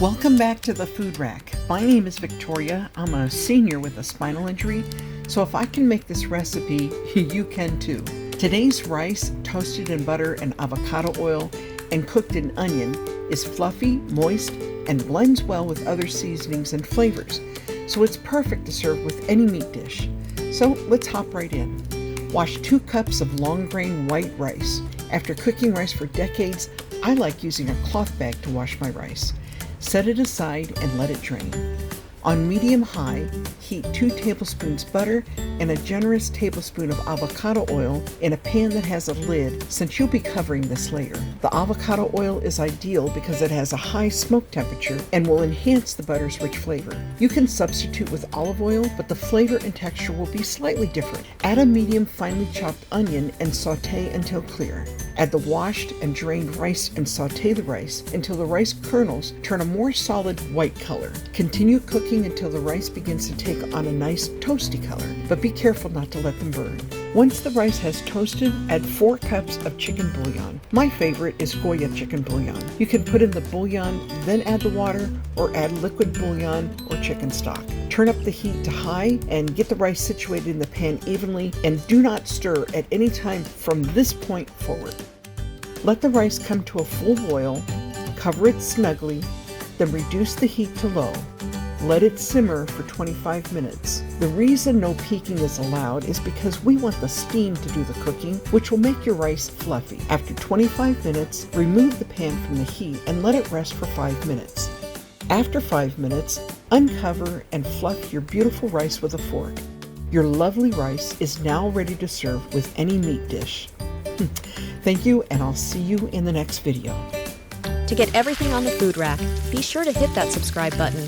Welcome back to the Food Rack. My name is Victoria. I'm a senior with a spinal injury, so if I can make this recipe, you can too. Today's rice, toasted in butter and avocado oil and cooked in onion, is fluffy, moist, and blends well with other seasonings and flavors, so it's perfect to serve with any meat dish. So let's hop right in. Wash 2 cups of long grain white rice. After cooking rice for decades, I like using a cloth bag to wash my rice. Set it aside and let it drain. On medium-high, heat 2 tablespoons butter and a generous tablespoon of avocado oil in a pan that has a lid, since you'll be covering this layer. The avocado oil is ideal because it has a high smoke temperature and will enhance the butter's rich flavor. You can substitute with olive oil, but the flavor and texture will be slightly different. Add a medium finely chopped onion and saute until clear. Add the washed and drained rice and saute the rice until the rice kernels turn a more solid white color. Continue cooking until the rice begins to take on a nice toasty color, but be careful not to let them burn. Once the rice has toasted, add 4 cups of chicken bouillon. My favorite is Goya chicken bouillon. You can put in the bouillon, then add the water, or add liquid bouillon or chicken stock. Turn up the heat to high and get the rice situated in the pan evenly, and do not stir at any time from this point forward. Let the rice come to a full boil, cover it snugly, then reduce the heat to low. Let it simmer for 25 minutes. The reason no peeking is allowed is because we want the steam to do the cooking, which will make your rice fluffy. After 25 minutes, remove the pan from the heat and let it rest for 5 minutes. After 5 minutes, uncover and fluff your beautiful rice with a fork. Your lovely rice is now ready to serve with any meat dish. Thank you, and I'll see you in the next video. To get everything on the Food Rack, be sure to hit that subscribe button.